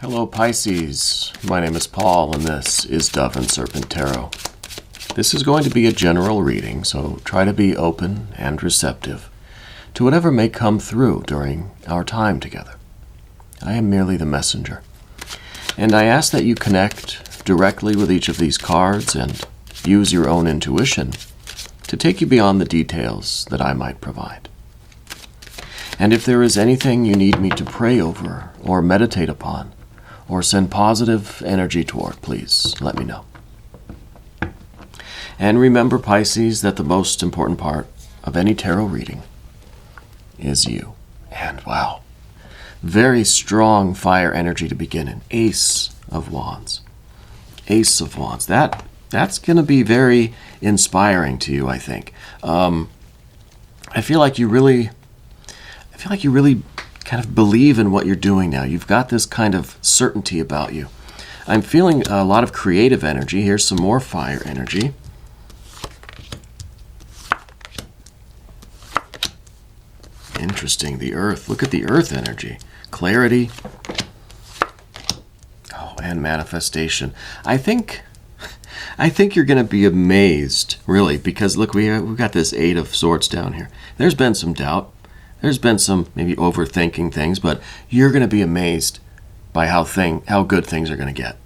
Hello Pisces, my name is Paul and this is Dove and Serpent Tarot. This is going to be a general reading, so try to be open and receptive to whatever may come through during our time together. I am merely the messenger, and I ask that you connect directly with each of these cards and use your own intuition to take you beyond the details that I might provide. And if there is anything you need me to pray over or meditate upon, or send positive energy toward, please let me know. And remember, Pisces, that the most important part of any tarot reading is you. And wow, very strong fire energy to begin in. Ace of Wands. Ace of Wands. That's going to be very inspiring to you, I think. I feel like you really kind of believe in what you're doing now. You've got this kind of certainty about you. I'm feeling a lot of creative energy. Here's some more fire energy. Interesting, the earth. Look at the earth energy. Clarity. Oh, and manifestation. I think you're going to be amazed, really, because look, we've got this Eight of Swords down here. There's been some doubt. There's been some maybe overthinking things, but you're going to be amazed by how good things are going to get,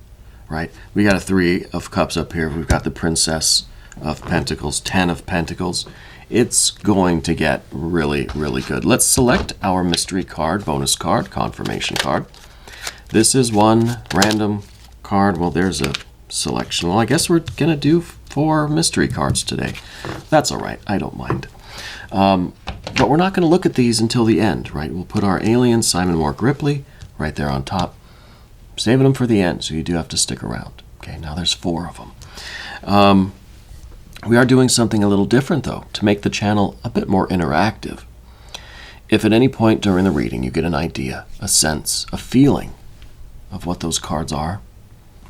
right? We got a Three of Cups up here. We've got the Princess of Pentacles, 10 of Pentacles. It's going to get really, really good. Let's select our mystery card, bonus card, confirmation card. This is one random card. Well, there's a selection. Well, I guess we're going to do 4 mystery cards today. That's all right. I don't mind. But we're not going to look at these until the end, right? We'll put our alien, Simon Mork Ripley, right there on top. Saving them for the end, so you do have to stick around. Okay, now there's 4 of them. We are doing something a little different, though, to make the channel a bit more interactive. If at any point during the reading you get an idea, a sense, a feeling of what those cards are,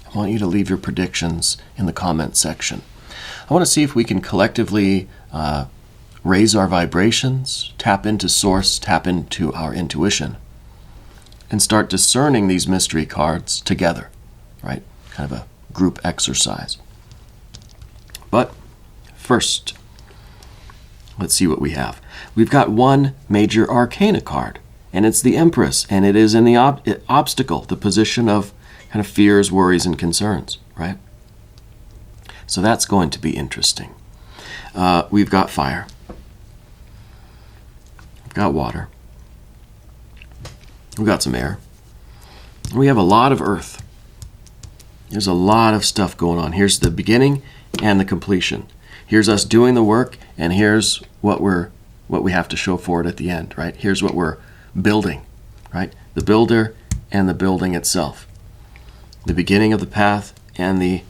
I want you to leave your predictions in the comment section. I want to see if we can collectively raise our vibrations, tap into source, tap into our intuition, and start discerning these mystery cards together, right? Kind of a group exercise. But first, let's see what we have. We've got one major arcana card, and it's the Empress, and it is in the obstacle, the position of kind of fears, worries, and concerns, right? So that's going to be interesting. We've got fire. We've got water. We've got some air. We have a lot of earth. There's a lot of stuff going on. Here's the beginning and the completion. Here's us doing the work, and here's what we have to show for it at the end, right? Here's what we're building, right? The builder and the building itself. The beginning of the path and the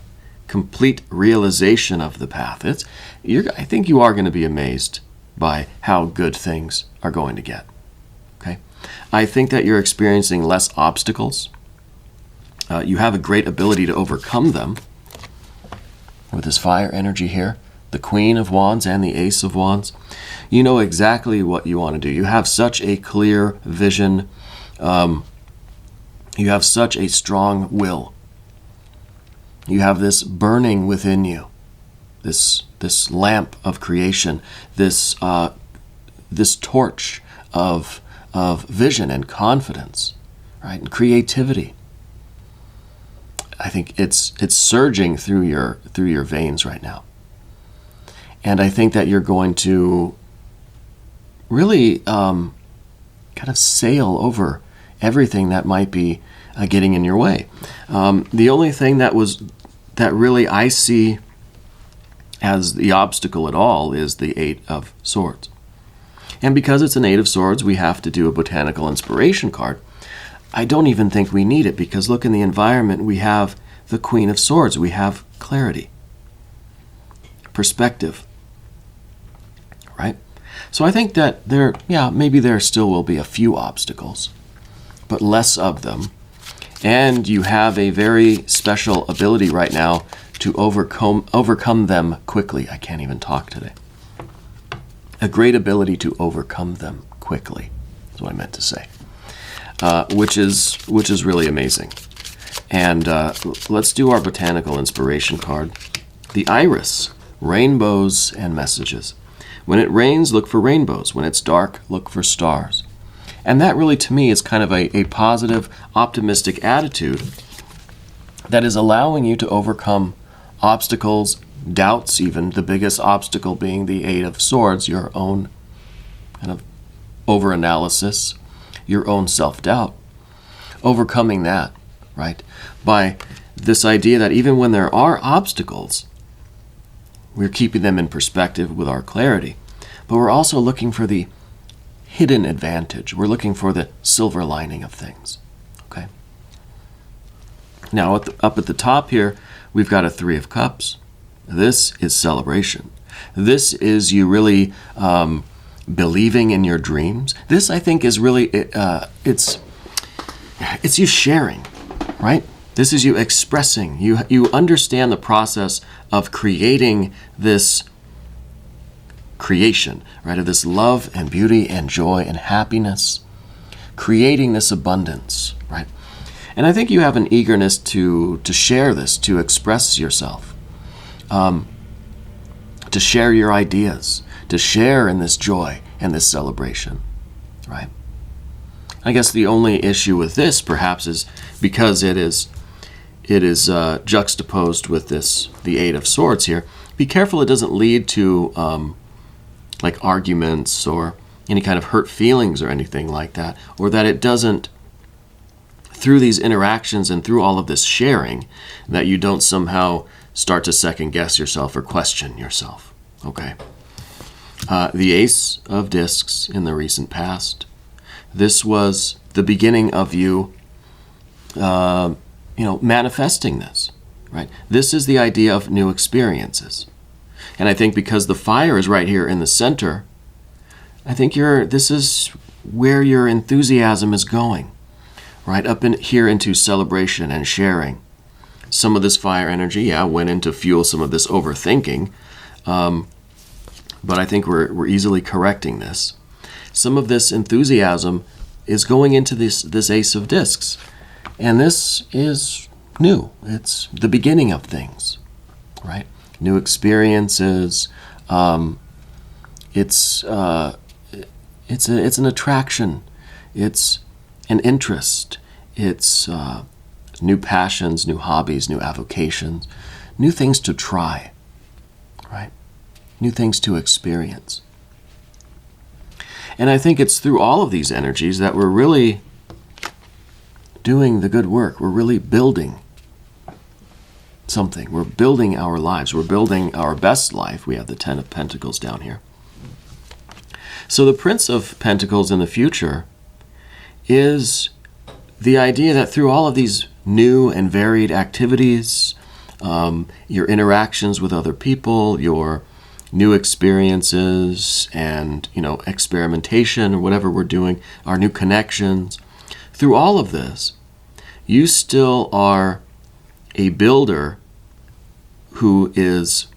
complete realization of the path. I think you are going to be amazed by how good things are going to get. Okay? I think that you're experiencing less obstacles. You have a great ability to overcome them. With this fire energy here, the Queen of Wands and the Ace of Wands, you know exactly what you want to do. You have such a clear vision. You have such a strong will. You have this burning within you, this lamp of creation, this torch of vision and confidence, right, and creativity. I think it's surging through your veins right now, and I think that you're going to really kind of sail over everything that might be getting in your way. The only thing that really I see as the obstacle at all is the Eight of Swords. And because it's an Eight of Swords, we have to do a botanical inspiration card. I don't even think we need it, because look, in the environment we have the Queen of Swords. We have clarity, perspective, right? So I think that maybe there still will be a few obstacles, but less of them. And you have a very special ability right now to overcome them quickly. I can't even talk today. A great ability to overcome them quickly, is what I meant to say, which is really amazing. And let's do our botanical inspiration card. The iris, rainbows and messages. When it rains, look for rainbows. When it's dark, look for stars. And that really, to me, is kind of a positive, optimistic attitude that is allowing you to overcome obstacles, doubts even, the biggest obstacle being the Eight of Swords, your own kind of overanalysis, your own self-doubt. Overcoming that, right? By this idea that even when there are obstacles, we're keeping them in perspective with our clarity, but we're also looking for the hidden advantage. We're looking for the silver lining of things, okay? Now, up at the top here, we've got a Three of Cups. This is celebration. This is you really believing in your dreams. This, I think, is really, it's you sharing, right? This is you expressing. You understand the process of creating this creation, right? Of this love and beauty and joy and happiness, creating this abundance, right? And I think you have an eagerness to share this, to express yourself, to share your ideas, to share in this joy and this celebration, right? I guess the only issue with this, perhaps, is because it is juxtaposed with the Eight of Swords here. Be careful it doesn't lead to like arguments or any kind of hurt feelings or anything like that, or that it doesn't, through these interactions and through all of this sharing, that you don't somehow start to second guess yourself or question yourself, okay? The Ace of Discs in the recent past. This was the beginning of you, manifesting this, right? This is the idea of new experiences. And I think because the fire is right here in the center, I think this is where your enthusiasm is going, right? Up in here into celebration and sharing. Some of this fire energy, went in to fuel some of this overthinking, but I think we're easily correcting this. Some of this enthusiasm is going into this Ace of Discs, and this is new. It's the beginning of things, right? New experiences. It's an attraction. It's an interest. It's new passions, new hobbies, new avocations, new things to try, right? New things to experience. And I think it's through all of these energies that we're really doing the good work. We're really building something. We're building our lives. We're building our best life. We have the Ten of Pentacles down here. So the Prince of Pentacles in the future is the idea that through all of these new and varied activities, your interactions with other people, your new experiences and, experimentation or whatever we're doing, our new connections, through all of this, you still are a builder who is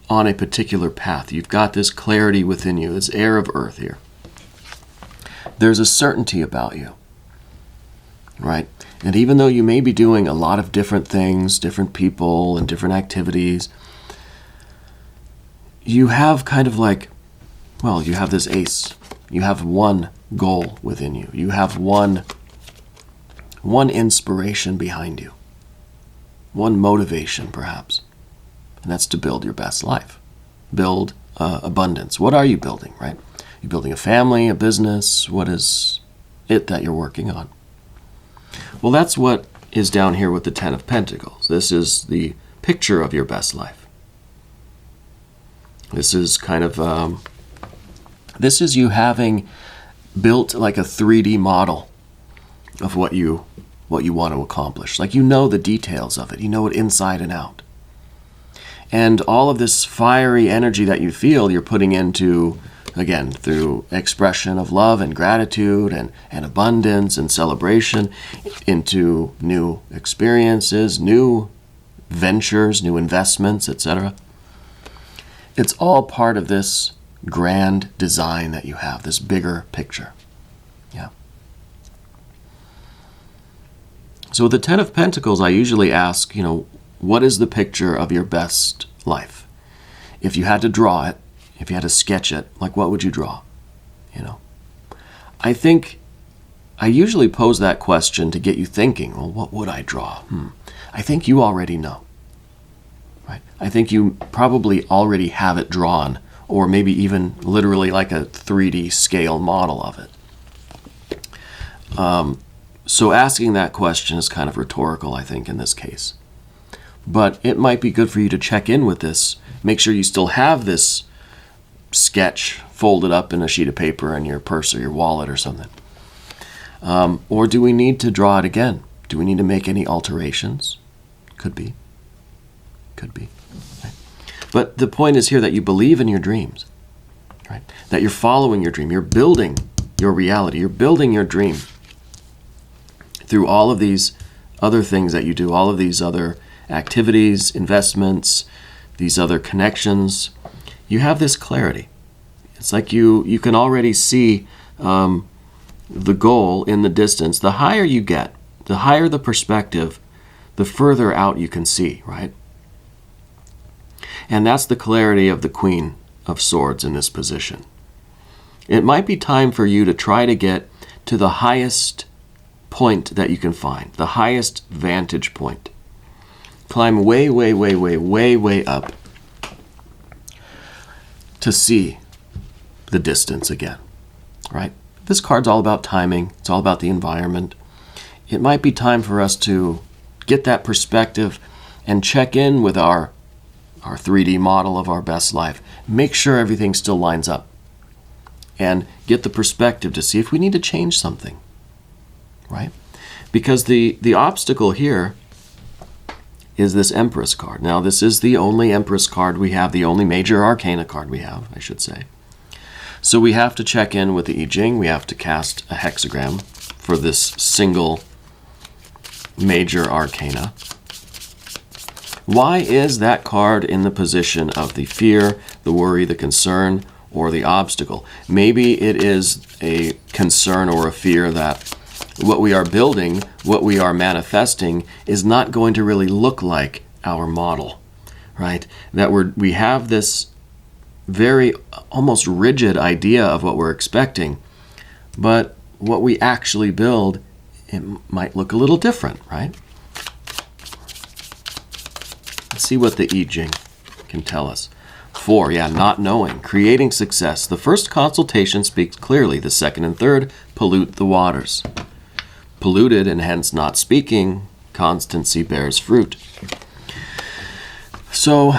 on a particular path. You've got this clarity within you, this air of earth here. There's a certainty about you, right? And even though you may be doing a lot of different things, different people and different activities, you have kind of like, you have this ace. You have one goal within you. You have one inspiration behind you. One motivation, perhaps. And that's to build your best life. Build abundance. What are you building, right? You're building a family, a business. What is it that you're working on? Well, that's what is down here with the Ten of Pentacles. This is the picture of your best life. This is kind of, this is you having built like a 3D model of what you want to accomplish. Like the details of it. You know it inside and out. And all of this fiery energy that you feel, you're putting into, again, through expression of love and gratitude and abundance and celebration, into new experiences, new ventures, new investments, etc. It's all part of this grand design that you have, this bigger picture. Yeah. So with the Ten of Pentacles, I usually ask, what is the picture of your best life? If you had to draw it, if you had to sketch it, like what would you draw? I think I usually pose that question to get you thinking, well, what would I draw? I think you already know. Right? I think you probably already have it drawn, or maybe even literally like a 3D scale model of it. So asking that question is kind of rhetorical, I think, in this case. But it might be good for you to check in with this. Make sure you still have this sketch folded up in a sheet of paper in your purse or your wallet or something. Or do we need to draw it again? Do we need to make any alterations? Could be. Could be. Right? But the point is here that you believe in your dreams. Right? That you're following your dream. You're building your reality. You're building your dream through all of these other things that you do, all of these other activities, investments, these other connections. You have this clarity. It's like you can already see the goal in the distance. The higher you get, the higher the perspective, the further out you can see, right? And that's the clarity of the Queen of Swords in this position. It might be time for you to try to get to the highest point that you can find, the highest vantage point. Climb way, way, way, way, way, way up to see the distance again, right? This card's all about timing. It's all about the environment. It might be time for us to get that perspective and check in with our 3D model of our best life. Make sure everything still lines up and get the perspective to see if we need to change something, right? Because the obstacle here is this Empress card. Now, this is the only Empress card we have, the only major arcana card we have, I should say. So we have to check in with the I-Ching. We have to cast a hexagram for this single major arcana. Why is that card in the position of the fear, the worry, the concern, or the obstacle? Maybe it is a concern or a fear that what we are building, what we are manifesting, is not going to really look like our model, right? That we have this very almost rigid idea of what we're expecting, but what we actually build, it might look a little different, right? Let's see what the I-Ching can tell us. 4, not knowing, creating success. The first consultation speaks clearly. The second and third pollute the waters. Polluted and hence not speaking, constancy bears fruit. So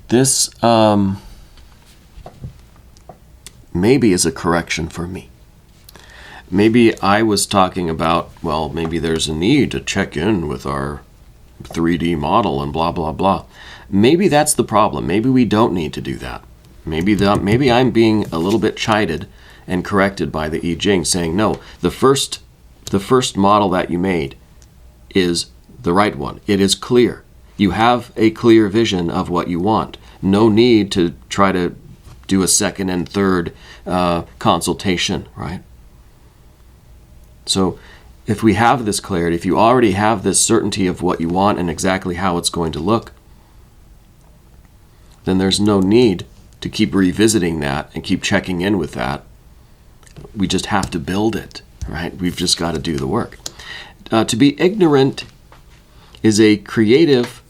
this maybe is a correction for me. Maybe I was talking about, well, maybe there's a need to check in with our 3D model and blah, blah, blah. Maybe that's the problem. Maybe we don't need to do that. Maybe I'm being a little bit chided and corrected by the I-Ching, saying, no, the first model that you made is the right one. It is clear. You have a clear vision of what you want. No need to try to do a second and third consultation, right? So if we have this clarity, if you already have this certainty of what you want and exactly how it's going to look, then there's no need to keep revisiting that and keep checking in with that. We just have to build it, right? We've just got to do the work. To be ignorant is a creative,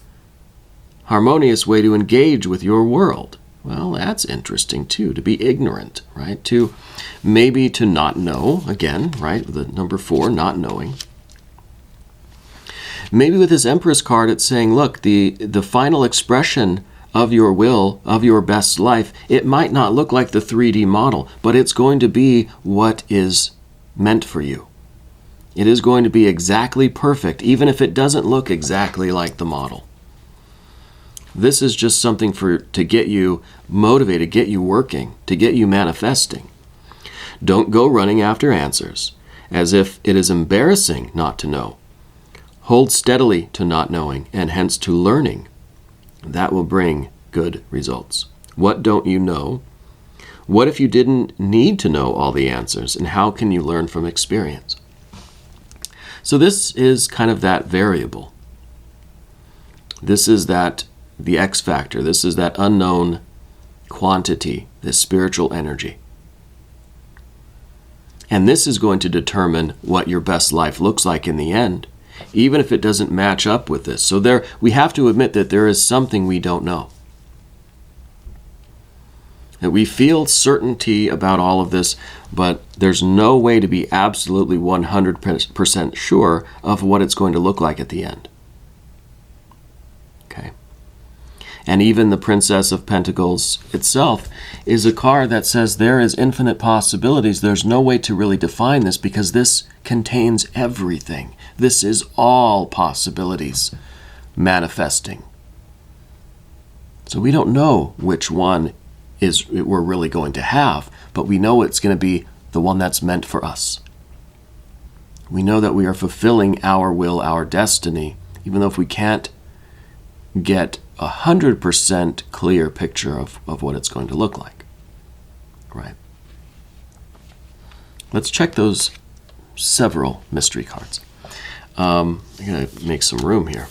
harmonious way to engage with your world. Well, that's interesting too, to be ignorant, right? To maybe to not know, again, right? The number 4, not knowing. Maybe with this Empress card, it's saying, look, the final expression of your will, of your best life, it might not look like the 3D model, but it's going to be what is meant for you. It is going to be exactly perfect, even if it doesn't look exactly like the model. This is just something to get you motivated, get you working, to get you manifesting. Don't go running after answers, as if it is embarrassing not to know. Hold steadily to not knowing, and hence to learning. That will bring good results. What don't you know? What if you didn't need to know all the answers, and how can you learn from experience? So this is kind of that variable. This is the X factor. This is that unknown quantity, this spiritual energy. And this is going to determine what your best life looks like in the end, even if it doesn't match up with this. So we have to admit that there is something we don't know. That we feel certainty about all of this, but there's no way to be absolutely 100% sure of what it's going to look like at the end. Okay. And even the Princess of Pentacles itself is a card that says there is infinite possibilities. There's no way to really define this because this contains everything. This is all possibilities manifesting. So we don't know which one we're really going to have, but we know it's going to be the one that's meant for us. We know that we are fulfilling our will, our destiny, even though if we can't get 100% clear picture of what it's going to look like. Right? Let's check those several mystery cards. I'm going to make some room here.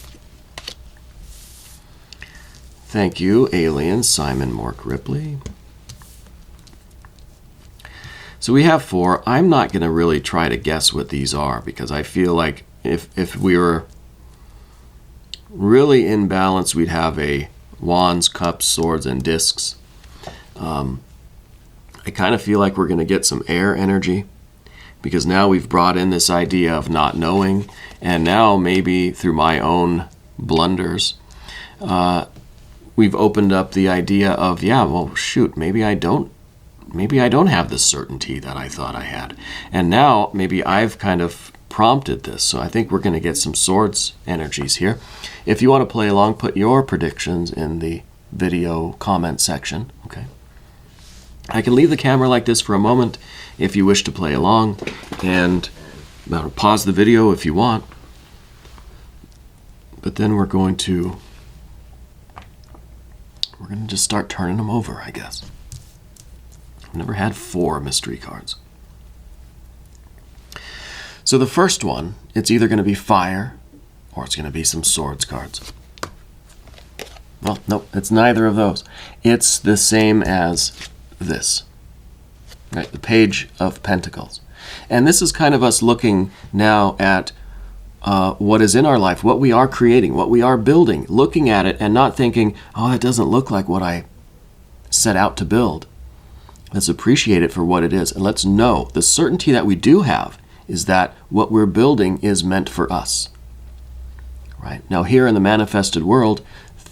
Thank you, Alien Simon Mork Ripley. So we have 4. I'm not going to really try to guess what these are because I feel like if we were really in balance, we'd have a wands, cups, swords, and discs. I kind of feel like we're going to get some air energy because now we've brought in this idea of not knowing, and now maybe through my own blunders, we've opened up the idea of, maybe I don't have the certainty that I thought I had. And now maybe I've kind of prompted this. So I think we're going to get some swords energies here. If you want to play along, put your predictions in the video comment section. Okay. I can leave the camera like this for a moment if you wish to play along, and pause the video if you want. But then we're going to just start turning them over, I guess. I've never had 4 mystery cards. So the first one, it's either going to be fire or it's going to be some swords cards. Well, no, it's neither of those. It's the same as this. Right, the Page of Pentacles. And this is kind of us looking now at what is in our life, what we are creating, what we are building, looking at it and not thinking, oh, that doesn't look like what I set out to build. Let's appreciate it for what it is. And let's know the certainty that we do have is that what we're building is meant for us. Right? Now here in the manifested world,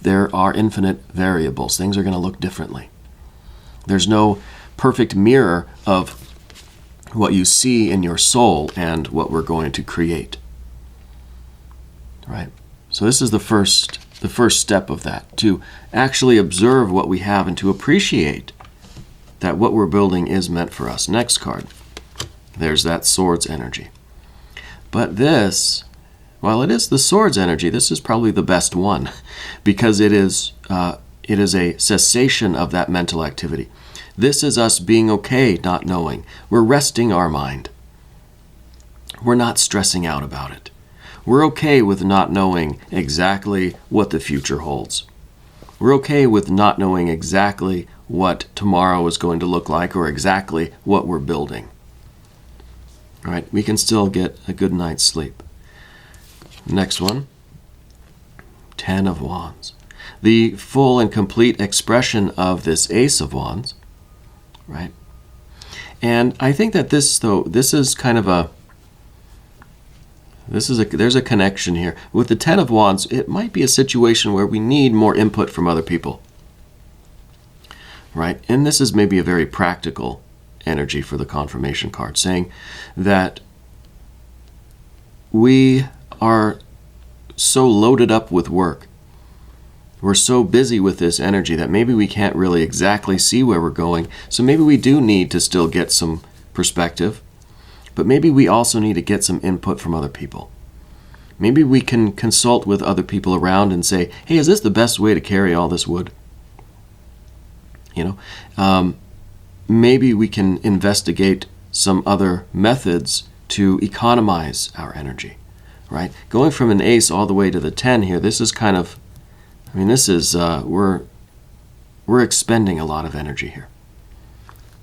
there are infinite variables. Things are going to look differently. There's no perfect mirror of what you see in your soul and what we're going to create. Right? So this is the first step of that, to actually observe what we have and to appreciate that what we're building is meant for us. Next card. There's that swords energy. But this, while it is the swords energy, this is probably the best one because it is a cessation of that mental activity. This is us being okay not knowing. We're resting our mind. We're not stressing out about it. We're okay with not knowing exactly what the future holds. We're okay with not knowing exactly what tomorrow is going to look like or exactly what we're building. All right, we can still get a good night's sleep. Next one, 10 of Wands. The full and complete expression of this Ace of Wands, right? And I think that this is kind of there's a connection here. With the 10 of Wands, it might be a situation where we need more input from other people, right? And this is maybe a very practical energy for the confirmation card, saying that we are so loaded up with work. We're so busy with this energy that maybe we can't really exactly see where we're going. So maybe we do need to still get some perspective, but maybe we also need to get some input from other people. Maybe we can consult with other people around and say, hey, is this the best way to carry all this wood? Maybe we can investigate some other methods to economize our energy, right? Going from an ace all the way to the 10 here, this is kind of, this is, we're expending a lot of energy here.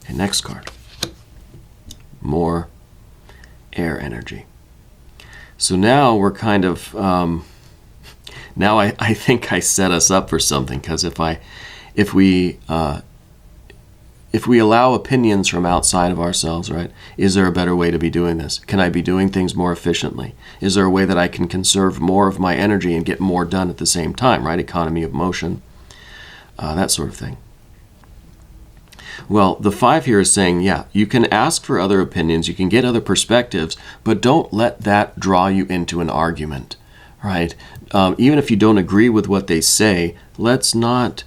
Okay, next card. More air energy. So now we're kind of, now I think I set us up for something, because if we allow opinions from outside of ourselves, right, is there a better way to be doing this? Can I be doing things more efficiently? Is there a way that I can conserve more of my energy and get more done at the same time, right? Economy of motion, that sort of thing. Well, the 5 here is saying, yeah, you can ask for other opinions, you can get other perspectives, but don't let that draw you into an argument, right? Even if you don't agree with what they say, let's not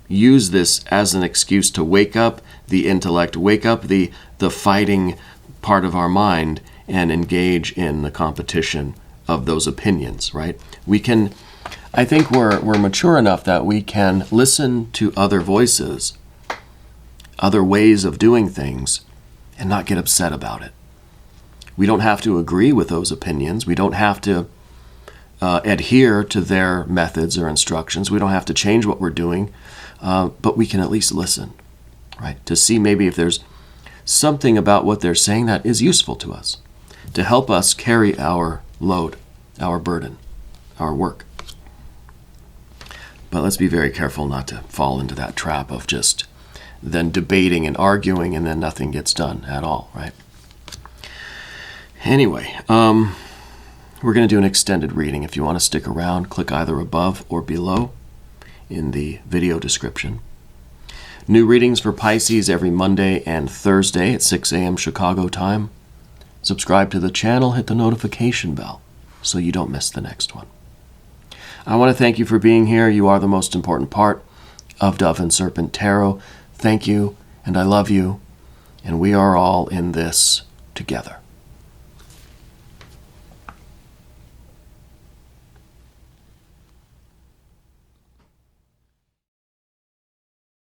use this as an excuse to wake up the intellect, wake up the fighting part of our mind, and engage in the competition of those opinions, right? I think we're mature enough that we can listen to other voices, other ways of doing things, and not get upset about it. We don't have to agree with those opinions. We don't have to adhere to their methods or instructions. We don't have to change what we're doing, but we can at least listen, right? To see maybe if there's something about what they're saying that is useful to us, to help us carry our load, our burden, our work. But let's be very careful not to fall into that trap of just then debating and arguing and then nothing gets done at all, right? Anyway, we're going to do an extended reading. If you want to stick around, click either above or below in the video description. New readings for Pisces every Monday and Thursday at 6 a.m. Chicago time. Subscribe to the channel, hit the notification bell so you don't miss the next one. I want to thank you for being here. You are the most important part of Dove and Serpent Tarot. Thank you, and I love you, and we are all in this together.